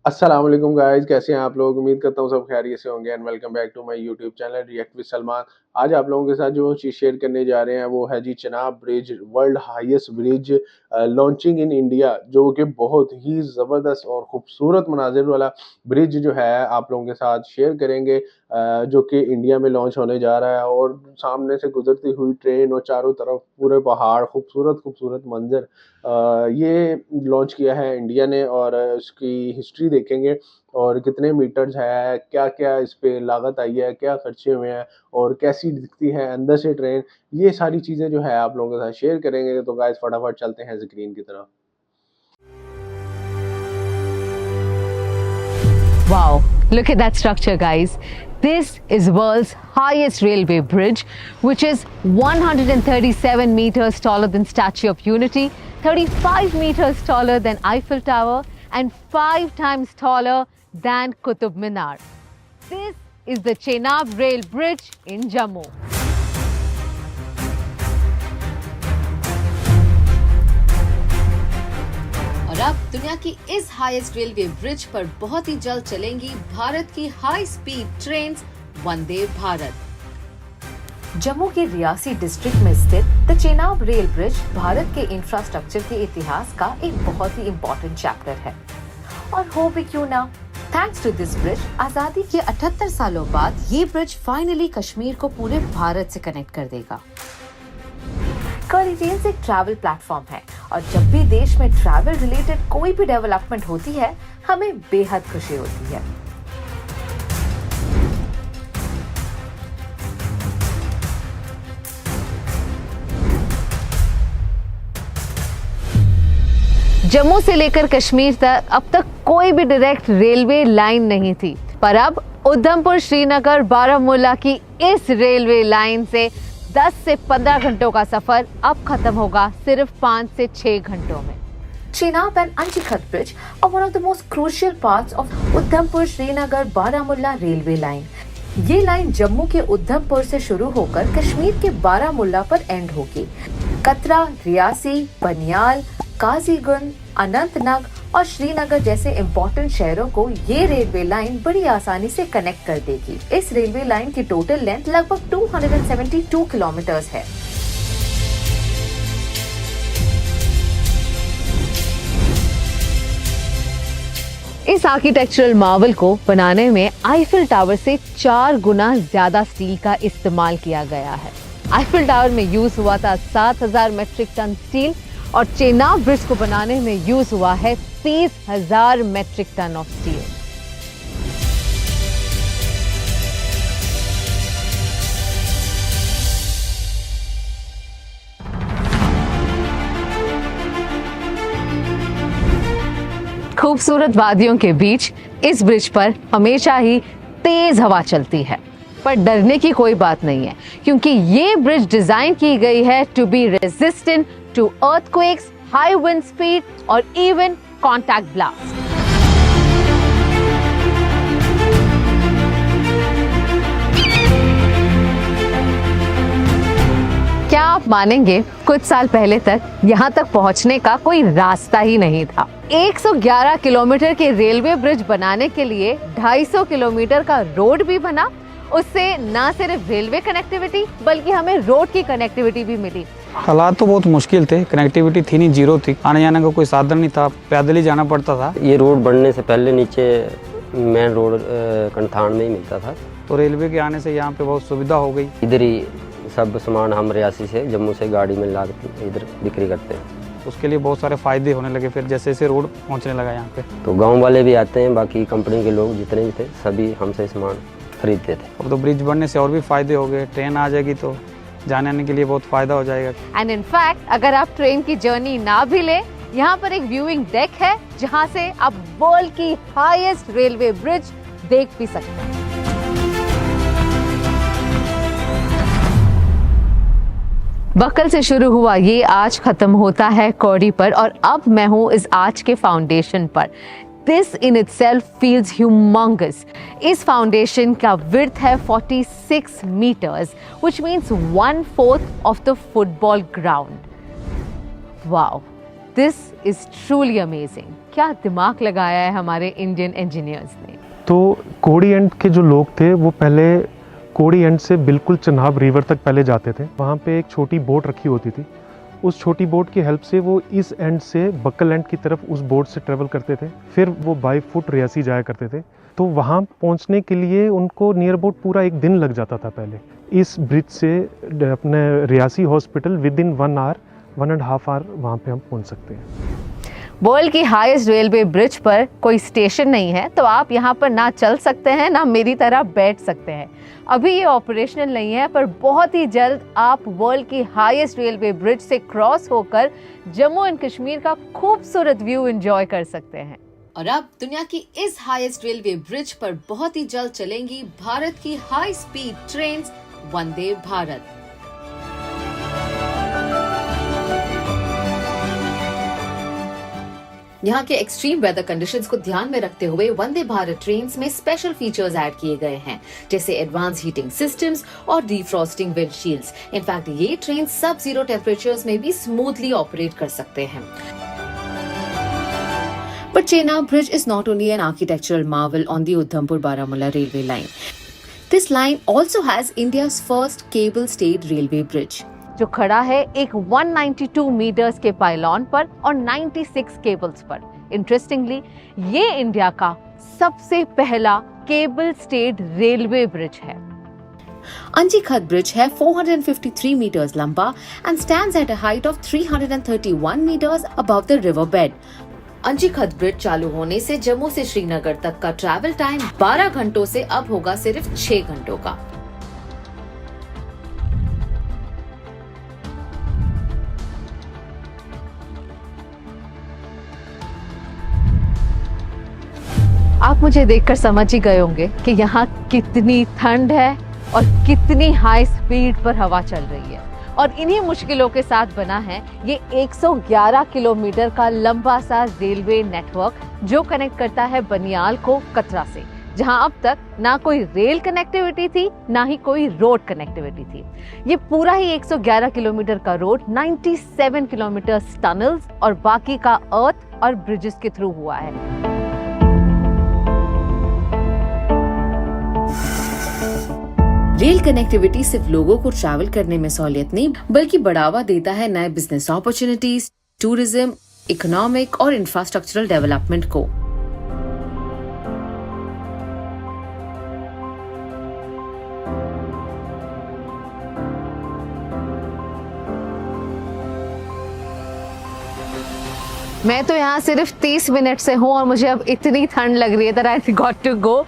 अस्सलाम वालेकुम गाइस, कैसे हैं आप लोग? उम्मीद करता हूँ सब खैरियत से होंगे and welcome back to my YouTube channel react with Salman. आज आप लोगों के साथ जो चीज़ शेयर करने जा रहे हैं वो है जी Chenab bridge, world highest bridge launching in India, जो कि बहुत ही ज़बरदस्त और खूबसूरत मनाजिर वाला ब्रिज जो है आप लोगों के साथ शेयर करेंगे, जो कि इंडिया में लॉन्च होने जा रहा है। और सामने से गुजरती हुई ट्रेन और चारों तरफ पूरे पहाड़, खूबसूरत खूबसूरत मंजर। ये लॉन्च किया है इंडिया ने और उसकी हिस्ट्री देखेंगे और कितने मीटर्स है, क्या-क्या इस पे लागत आई है, क्या खर्चे हुए हैं और कैसी दिखती है अंदर से ट्रेन। ये सारी चीज़ें जो है आप लोगों के साथ शेयर करेंगे। तो गाइस फटाफट चलते हैं स्क्रीन की तरफ। Wow, look at that structure, guys. This is world's highest railway bridge, which is 137 meters taller than Statue of Unity, 35 meters taller than Eiffel Tower, and 5 times taller than Qutub Minar. This is the Chenab Rail Bridge in Jammu. और अब दुनिया की इस highest railway bridge पर बहुत ही जल्द चलेंगी भारत की high speed trains Vande Bharat. Jammu के रियासी डिस्ट्रिक्ट में स्थित the Chenab rail bridge Bharat के इंफ्रास्ट्रक्चर के इतिहास का एक बहुत ही इम्पोर्टेंट चैप्टर है। और हो भी क्यों ना, थैंक्स टू दिस ब्रिज आजादी के 78 सालों बाद ये ब्रिज फाइनली कश्मीर को पूरे भारत से कनेक्ट कर देगा। कर्ली रेंज एक ट्रैवल प्लेटफॉर्म है और जब भी देश में ट्रैवल रिलेटेड कोई भी डेवलपमेंट होती है, हमें बेहद खुशी होती है। जम्मू से लेकर कश्मीर तक अब तक कोई भी डायरेक्ट रेलवे लाइन नहीं थी, पर अब उधमपुर, श्रीनगर, बारामूला की इस रेलवे लाइन से 10 से 15 घंटों का सफर अब खत्म होगा सिर्फ 5 से 6 घंटों में। Chenab and Anchikhat Bridge are one of the most crucial parts of Udhampur Srinagar Baramulla railway line. ये लाइन जम्मू के उधमपुर से शुरू होकर कश्मीर के बारामुल्ला पर एंड होगी। कतरा, रियासी, बनियाल, काजीगुंड, अनंतनाग और श्रीनगर जैसे इम्पोर्टेंट शहरों को ये रेलवे लाइन बड़ी आसानी से कनेक्ट कर देगी। इस रेलवे लाइन की टोटल लेंथ लगभग 272 किलोमीटर्स है। इस आर्किटेक्चरल मार्वल को बनाने में आईफिल टावर से 4 गुना ज्यादा स्टील का इस्तेमाल किया गया है। आईफिल टावर में यूज हुआ था 7000 मेट्रिक टन स्टील और चेनाब ब्रिज को बनाने में यूज हुआ है 30,000 मेट्रिक टन ऑफ स्टील। खूबसूरत वादियों के बीच इस ब्रिज पर हमेशा ही तेज हवा चलती है, पर डरने की कोई बात नहीं है, क्योंकि ये ब्रिज डिजाइन की गई है to be resistant to earthquakes, high wind speed और इवन कॉन्टैक्ट ब्लास्ट। क्या आप मानेंगे, कुछ साल पहले तक यहाँ तक पहुँचने का कोई रास्ता ही नहीं था। 111 किलोमीटर के रेलवे ब्रिज बनाने के लिए 250 किलोमीटर का रोड भी बना। उससे न सिर्फ रेलवे कनेक्टिविटी बल्कि हमें रोड की कनेक्टिविटी भी मिली। हालात तो बहुत मुश्किल थे, कनेक्टिविटी थी नहीं, जीरो थी, आने जाने का कोई साधन नहीं था, पैदल ही जाना पड़ता था। ये रोड बनने से पहले नीचे मेन रोड कंठान में ही मिलता था, तो रेलवे के आने से यहाँ पे बहुत सुविधा हो गई। इधर ही सब सामान हम रियासी से, जम्मू से गाड़ी में ला के इधर बिक्री करते हैं। उसके लिए बहुत सारे फायदे होने लगे फिर जैसे जैसे रोड पहुँचने लगा यहाँ पे। तो गाँव वाले भी आते हैं, बाकी कंपनी के लोग जितने भी थे सभी हमसे सामान खरीदते थे। अब तो ब्रिज बनने से और भी फायदे हो गए, ट्रेन आ जाएगी तो जाने आने के लिए बहुत फायदा हो जाएगा। एंड इन फैक्ट अगर आप ट्रेन की जर्नी ना भी ले, यहाँ पर एक व्यूइंग डेक है जहाँ से आप वर्ल्ड की हाईएस्ट रेलवे ब्रिज देख भी सकते हैं। बक्कल से शुरू हुआ ये आज खत्म होता है कौड़ी पर, और अब मैं हूँ इस आर्च के फाउंडेशन पर। This in itself feels humongous. इस फाउंडेशन का विड्थ है 46 meters, which means 1/4 of the football ground. Wow. This is truly amazing. क्या दिमाग लगाया है हमारे इंडियन इंजीनियर्स ने। तो कोड़ी एंड के जो लोग थे वो पहले कोड़ी एंड से बिल्कुल चनाब रिवर तक पहले जाते थे। वहाँ पे एक छोटी बोट रखी होती थी, उस छोटी बोट की हेल्प से वो इस एंड से बक्कल एंड की तरफ उस बोट से ट्रेवल करते थे। फिर वो बाई फुट रियासी जाया करते थे। तो वहाँ पहुँचने के लिए उनको नियर अबाउट पूरा एक दिन लग जाता था पहले। इस ब्रिज से अपने Reasi hospital within 1 hour 1.5 hour वहाँ पे हम पहुँच सकते हैं। वर्ल्ड की हाईएस्ट रेलवे ब्रिज पर कोई स्टेशन नहीं है, तो आप यहाँ पर ना चल सकते हैं ना मेरी तरह बैठ सकते हैं। अभी ये ऑपरेशनल नहीं है, पर बहुत ही जल्द आप वर्ल्ड की हाईएस्ट रेलवे ब्रिज से क्रॉस होकर जम्मू एंड कश्मीर का खूबसूरत व्यू एंजॉय कर सकते हैं। और अब दुनिया की इस हाईएस्ट रेलवे ब्रिज पर बहुत ही जल्द चलेंगी भारत की high speed trains Vande Bharat. यहाँ के एक्सट्रीम वेदर कंडीशंस को ध्यान में रखते हुए वंदे भारत ट्रेन्स में स्पेशल फीचर्स ऐड किए गए हैं, जैसे एडवांस हीटिंग सिस्टम्स और डिफ्रॉस्टिंग विंडशील्ड्स। इनफैक्ट ये ट्रेन सब जीरो टेम्परेचर्स में भी स्मूथली ऑपरेट कर सकते हैं। But Chenab Bridge is not only an architectural marvel on the Udhampur-Baramulla railway line. This line also has India's first cable-stayed railway bridge. जो खड़ा है एक 192 मीटर्स के पाइलॉन पर और 96 केबल्स पर। इंटरेस्टिंगली ये इंडिया का सबसे पहला केबल स्टेड रेलवे ब्रिज है। Anjikhad Bridge है 453 meters लंबा and stands at a height of 331 meters above the river bed. Anji Khad bridge चालू होने से जम्मू से श्रीनगर तक का ट्रैवल टाइम 12 घंटों से अब होगा सिर्फ 6 घंटों का। आप मुझे देखकर समझ ही गए होंगे कि यहाँ कितनी ठंड है और कितनी हाई स्पीड पर हवा चल रही है। और इन्हीं मुश्किलों के साथ बना है ये 111 किलोमीटर का लंबा सा रेलवे नेटवर्क, जो कनेक्ट करता है बनियाल को कतरा से, जहां अब तक ना कोई रेल कनेक्टिविटी थी ना ही कोई रोड कनेक्टिविटी थी। ये पूरा ही 111 किलोमीटर का रोड 97 किलोमीटर टनल्स और बाकी का अर्थ और ब्रिजेस के थ्रू हुआ है। रेल कनेक्टिविटी सिर्फ लोगों को ट्रैवल करने में सहूलियत नहीं, बल्कि बढ़ावा देता है नए बिजनेस अपॉर्चुनिटीज, टूरिज्म, इकोनॉमिक और इंफ्रास्ट्रक्चरल डेवलपमेंट को। मैं तो यहाँ सिर्फ 30 मिनट से हूँ और मुझे अब इतनी ठंड लग रही है that I got to go।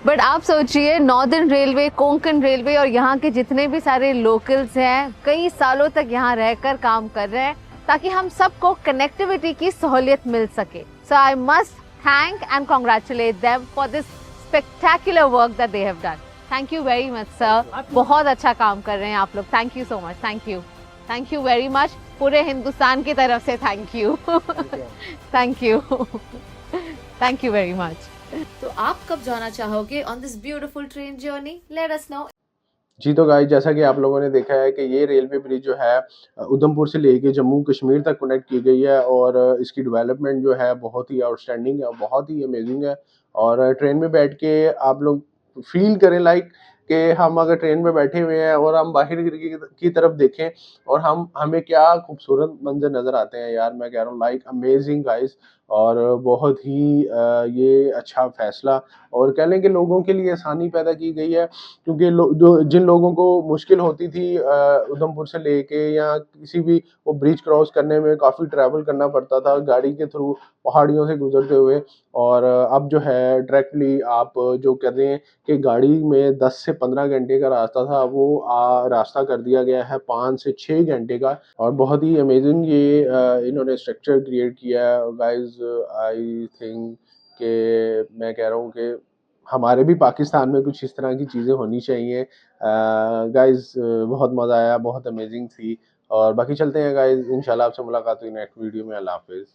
But आप सोचिए, नॉर्दर्न रेलवे, कोंकण रेलवे और यहाँ के जितने भी सारे लोकल्स हैं कई सालों तक यहाँ रहकर काम कर रहे हैं ताकि हम सबको कनेक्टिविटी की सहूलियत मिल सके। So I must thank and congratulate them for this spectacular work that they have done. Thank you very much sir, बहुत अच्छा काम कर रहे हैं आप लोग। Thank you so much. Thank you very much. पूरे हिंदुस्तान की तरफ से thank you. Thank you very much. तो आप कब जाना चाहोगे on this beautiful train journey? Let us know. जी तो गाइस, जैसा कि आप लोगों ने देखा है कि ये रेलवे ब्रिज जो है उधमपुर से लेके जम्मू कश्मीर तक कनेक्ट की गई है और इसकी डेवलपमेंट जो है बहुत ही आउटस्टैंडिंग है, बहुत ही अमेजिंग है। और ट्रेन में बैठ के आप लोग फील करें लाइक कि हम अगर ट्रेन में बैठे हुए हैं और हम बाहर की तरफ देखें और हमें क्या खूबसूरत मंजर नज़र आते हैं यार। मैं कह रहा हूँ लाइक अमेजिंग गाइस। और बहुत ही ये अच्छा फैसला और कह लें कि लोगों के लिए आसानी पैदा की गई है, क्योंकि जिन लोगों को मुश्किल होती थी उधमपुर से लेके या किसी भी वो ब्रिज क्रॉस करने में काफ़ी ट्रैवल करना पड़ता था गाड़ी के थ्रू पहाड़ियों से गुजरते हुए, और अब जो है डायरेक्टली आप जो कर रहे हैं कि गाड़ी में 10 से 15 घंटे का रास्ता था वो रास्ता कर दिया गया है 5 से 6 घंटे का। और बहुत ही अमेजिंग ये इन्होंने स्ट्रक्चर क्रिएट किया है गाइस। आई थिंक कि मैं कह रहा हूँ कि हमारे भी पाकिस्तान में कुछ इस तरह की चीज़ें होनी चाहिए गाइस। बहुत मज़ा आया, बहुत अमेजिंग थी। और बाकी चलते हैं गाइस, इंशाल्लाह आपसे मुलाकात हुई नेक्स्ट वीडियो में। अल्लाह हाफिज़।